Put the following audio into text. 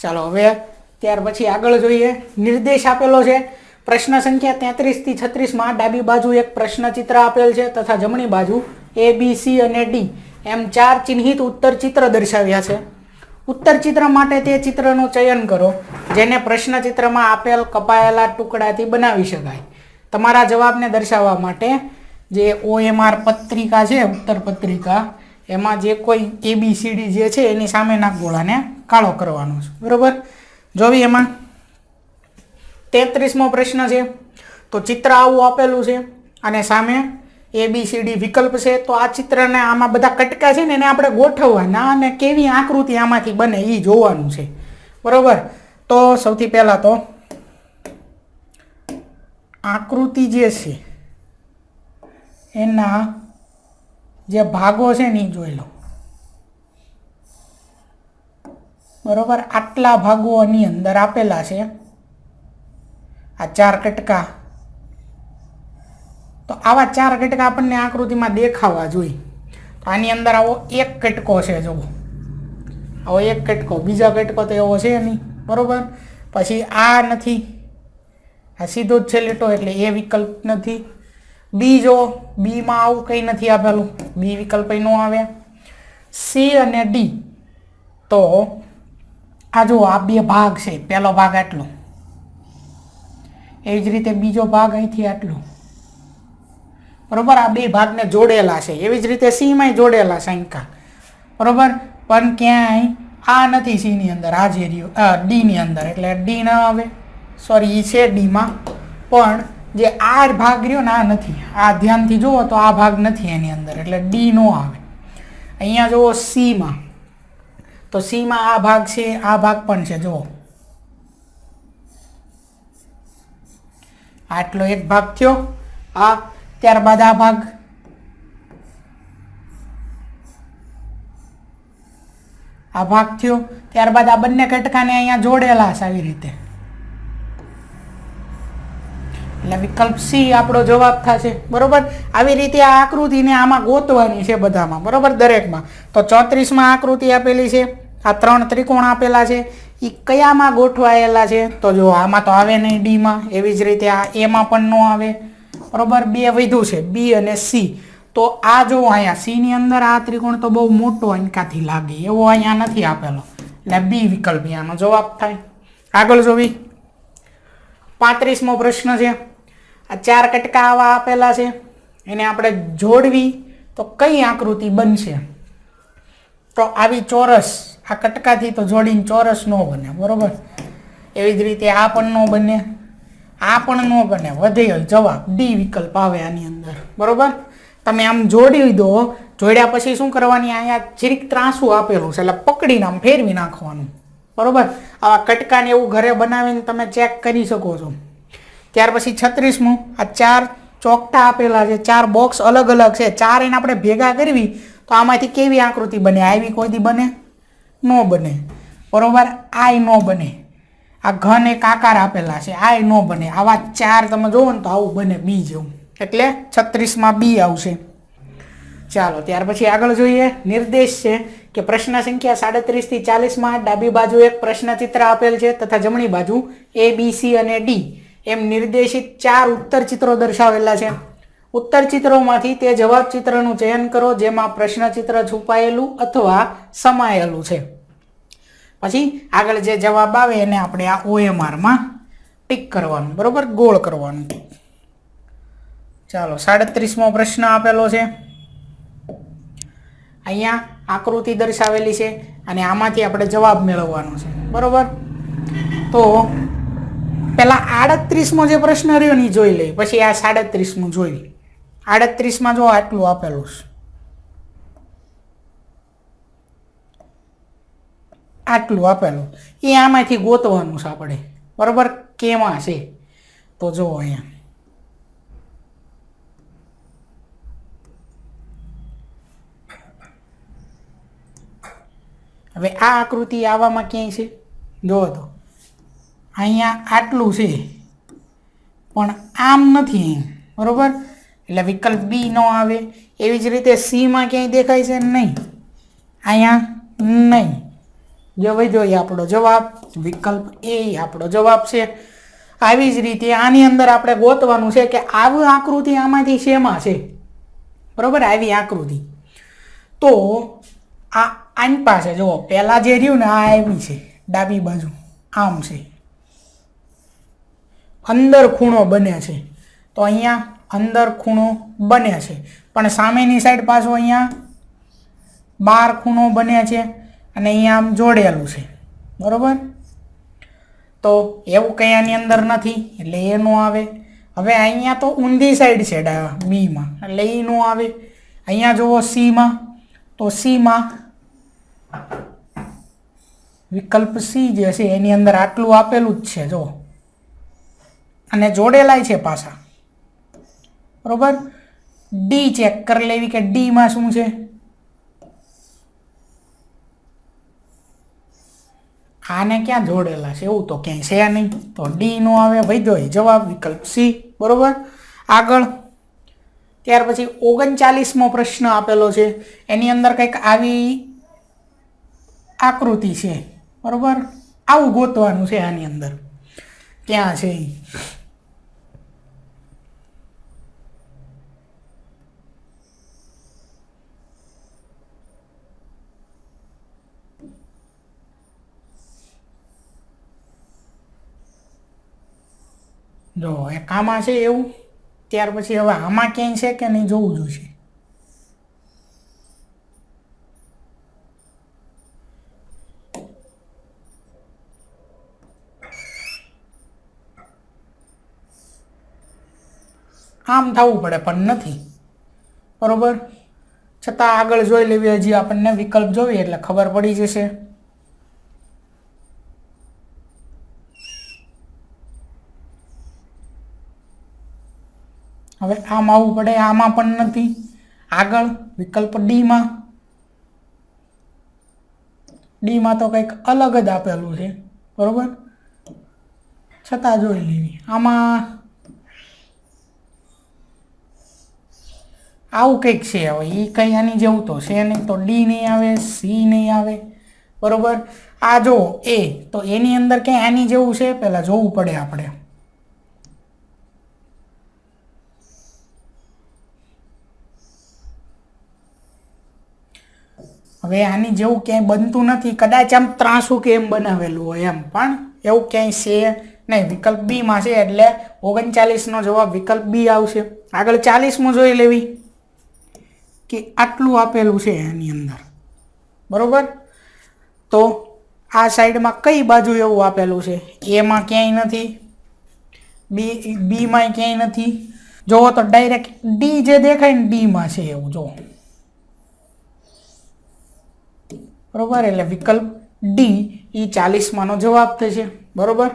ચાલો હવે ત્યાર પછી આગળ જોઈએ. નિર્દેશ આપેલો છે. પ્રશ્ન સંખ્યા 33 થી 36 માં ડાબી બાજુ એક પ્રશ્નચિત્ર આપેલ છે તથા જમણી બાજુ A, B, C અને D એમ 4 ચિહ્નિત ઉત્તર ચિત્ર દર્શાવ્યા છે. ઉત્તર ચિત્ર માટે તે ચિત્રનું ચયન કરો જેને પ્રશ્નચિત્રમાં આપેલ કપાયેલા ટુકડાથી બનાવી શકાય. તમારા જવાબને દર્શાવવા માટે જે OMR પત્રિકા છે, ઉત્તર પત્રિકા, એમાં જે કોઈ ABCD જે છે એની સામેના ગોળાને કાળો કરવાનો છે. બરોબર, જોવી એમાં 33મો પ્રશ્ન છે. તો ચિત્ર આવું આપેલું છે અને સામે ABCD વિકલ્પ છે. તો આ ચિત્રને આમાં બધા કટકા છે ને એને આપણે ગોઠવવાના અને કેવી આકૃતિ આમાંથી બને એ જોવાનું છે. બરોબર, તો સૌથી પહેલા તો આકૃતિ જે છે એના જે ભાગો છે ને એ જોઈ લો. બરોબર, આટલા ભાગોની અંદર આપેલા છે આ 4 કટકા. તો આવા 4 કટકા આપણને આકૃતિમાં દેખાવા જોઈએ. તો આની અંદર આવો એક કટકો છે, જુઓ આવો એક કટકો, બીજા કટકો તો એવો છે નહીં. બરોબર, પછી આ નથી, આ સીધો જ છે લીટો એટલે એ વિકલ્પ નથી. બી જો, બીમાં આવું કંઈ નથી આપેલું, બી વિકલ્પ ન આવે. સી અને ડી, તો આ જુઓ આ બે ભાગ છે. પહેલો ભાગ આટલો, એવી જ રીતે બીજો ભાગ અહીંથી આટલો. બરોબર, આ બે ભાગને જોડેલા છે. એવી જ રીતે સી માં જોડેલા શંકા. બરોબર, પણ ક્યાંય આ નથી સી ની અંદર, આ જે રહ્યું ડી ની અંદર, એટલે ડી ના આવે. સોરી, એ છે ડી માં, પણ જે આ ભાગ રહ્યો ને આ નથી. આ ધ્યાનથી જુઓ તો આ ભાગ નથી એની અંદર, એટલે ડી નો આવે. અહીંયા જુઓ સી માં, તો સી માં આ ભાગ છે, આ ભાગ પણ છે. જુઓ આટલો એક ભાગ થયો, આ ત્યારબાદ આ ભાગ, આ ભાગ થયો, ત્યારબાદ આ બંને કટકાને અહીંયા જોડેલા છે આવી રીતે, એટલે વિકલ્પ સી આપણો જવાબ થશે. બરોબર, આવી રીતે આ આકૃતિને આમાં ગોતવાની છે બધામાં. બરોબર, દરેકમાં. તો 34માં આકૃતિ આપેલી છે, આ 3 ત્રિકોણ આપેલા છે, એ કયામાં ગોઠવાયેલા છે? તો જો આમાં તો આવે નહીં, ડીમાં. એવી જ રીતે આ એમાં પણ ન આવે. બરોબર, બે વધ્યું છે, બી અને સી. તો આ જો અહીંયા સી ની અંદર આ ત્રિકોણ તો બહુ મોટો અંકાથી લાગે, એવો અહીંયા નથી આપેલો, એટલે બી વિકલ્પ આનો જવાબ થાય. આગળ જોવી 35મો પ્રશ્ન છે. આ 4 કટકા આવા આપેલા છે, એને આપણે જોડવી તો કઈ આકૃતિ બનશે? તો આવી ચોરસ, આ કટકાથી તો જોડીને ચોરસ ન બને. બરોબર, એવી જ રીતે આ પણ ન બને, આ પણ ન બને. વધે જવાબ ડી વિકલ્પ આવે આની અંદર. બરોબર, તમે આમ જોડી દો, જોડ્યા પછી શું કરવાની, અહીંયા જીરીક ત્રાસું આપેલું છે એટલે પકડીને આમ ફેરવી નાખવાનું. બરોબર, આવા કટકાને એવું ઘરે બનાવીને તમે ચેક કરી શકો છો. ત્યાર પછી 36મું, આ 4 ચોકટા આપેલા છે, 4 બોક્સ અલગ અલગ છે, 4 એને આપણે ભેગા કરવી તો આમાંથી કેવી આકૃતિ બને? આવી કોઈ દી બને? ન બને. બરોબર, આય ન બને. આ ઘન એક આકાર આપેલા છે, આય ન બને. આવા 4 તમે જોવો ને તો આવું બને, બી જેવું, એટલે 36માં બી આવશે. ચાલો ત્યાર પછી આગળ જોઈએ. નિર્દેશ છે કે પ્રશ્ન સંખ્યા 37 થી 40માં ડાબી બાજુ એક પ્રશ્નચિત્ર આપેલ છે તથા જમણી બાજુ A, B, C અને D એમ નિર્દેશિત 4 ઉત્તર ચિત્રો દર્શાવેલા છે. ઉત્તર ચિત્રોમાંથી તે જવાબ ચિત્રનું ચયન કરો જેમાં પ્રશ્નચિત્ર છુપાયેલું અથવા સમાયેલું છે. પછી આગળ જે જવાબ આવે એને આપણે આ OMR માં ટીક કરવાનું. બરોબર, ગોળ કરવાનું. ચાલો 37મો પ્રશ્ન આપેલો છે. અહીંયા આકૃતિ દર્શાવેલી છે અને આમાંથી આપણે જવાબ મેળવવાનો છે. બરોબર, તો પેલા 38મો જે પ્રશ્ન રહ્યો ને જોઈ લઈએ, પછી આ 37મું જોઈ. 38માં જો આટલું આપેલું છે, આટલું આપેલું, એ આમાંથી ગોતવાનું છે આપણે. બરોબર, કેમાં છે? તો જો અહીંયા હવે આ આકૃતિ આવામાં ક્યાંય છે? જુઓ તો અહીંયા આટલું છે પણ આમ નથી. બરોબર, એટલે વિકલ્પ બી ન આવે. એવી જ રીતે સી માં ક્યાંય દેખાય છે? નહીં, અહીંયા નહીં. જે વધ્યો એ આપણો જવાબ, વિકલ્પ એ આપણો જવાબ છે. આવી જ રીતે આની અંદર આપણે ગોતવાનું છે કે આવી આકૃતિ આમાંથી શેમાં છે, બરોબર. આવી આકૃતિ તો આની પાસે જુઓ, પહેલા જે રહ્યું ને આ આવી છે ડાબી બાજુ, આમ છે, અંદર ખૂણો બને છે, તો અહીંયા અંદર ખૂણો બને છે, પણ સામેની સાઈડ પાછો અહીંયા બાર ખૂણો બને છે અને અહીંયા આમ જોડેલું છે, બરોબર. તો એવું કંઈ આની અંદર નથી એટલે એ નો આવે. હવે અહીંયા તો ઊંધી સાઈડ છે બીમાં એટલે એ નો આવે. અહીંયા જુઓ સીમાં, તો સીમાં વિકલ્પ સી જે છે એની અંદર આટલું આપેલું જ છે જો, અને જોડેલાય છે પાછા, બરોબર. ડી ચેક કરી લેવી કે ડીમાં શું છે. આને ક્યાં જોડેલા છે એવું તો ક્યાંય છે નહીં, તો ડી નો આવે. વૈધો જવાબ વિકલ્પ સી, બરોબર. આગળ ત્યાર પછી 39મો પ્રશ્ન આપેલો છે, એની અંદર કંઈક આવી આકૃતિ છે, બરોબર. આવું ગોતવાનું છે આની અંદર, ક્યાં છે જો, એક આમાં છે એવું. ત્યાર પછી હવે આમાં ક્યાંય છે કે નહીં જોવું જોઈશે. આમ થવું પડે પણ નથી, બરોબર. છતાં આગળ જોઈ લેવી, હજી આપણને વિકલ્પ જોઈએ એટલે ખબર પડી જશે. હવે આમ આવવું પડે, આમાં પણ નથી. આગળ વિકલ્પ ડીમાં તો કંઈક અલગ જ આપેલું છે, બરોબર. છતાં જોઈ લેવી. આમાં આવું કંઈક છે, હવે એ કંઈ આની જેવું તો છે નહીં, તો ડી નહીં આવે, સી નહીં આવે, બરોબર. આ જો એ, તો એની અંદર ક્યાંય આની જેવું છે પહેલાં જોવું પડે આપણે. હવે આની જેવું ક્યાંય બનતું નથી, કદાચ આમ ત્રાસું કે એમ બનાવેલું હોય એમ, પણ એવું ક્યાંય છે નહીં. વિકલ્પ બીમાં છે એટલે 39નો જવાબ વિકલ્પ બી આવશે. આગળ 40મું જોઈ લેવી કે આટલું આપેલું છે એની અંદર, બરોબર. તો આ સાઈડમાં કઈ બાજુ એવું આપેલું છે, એમાં ક્યાંય નથી, બીમાં ક્યાંય નથી. જોવો તો ડાયરેક્ટ ડી જે દેખાય ને ડીમાં છે એવું જો, બરોબર. એટલે વિકલ્પ ડી એ 40માનો જવાબ થશે, બરોબર.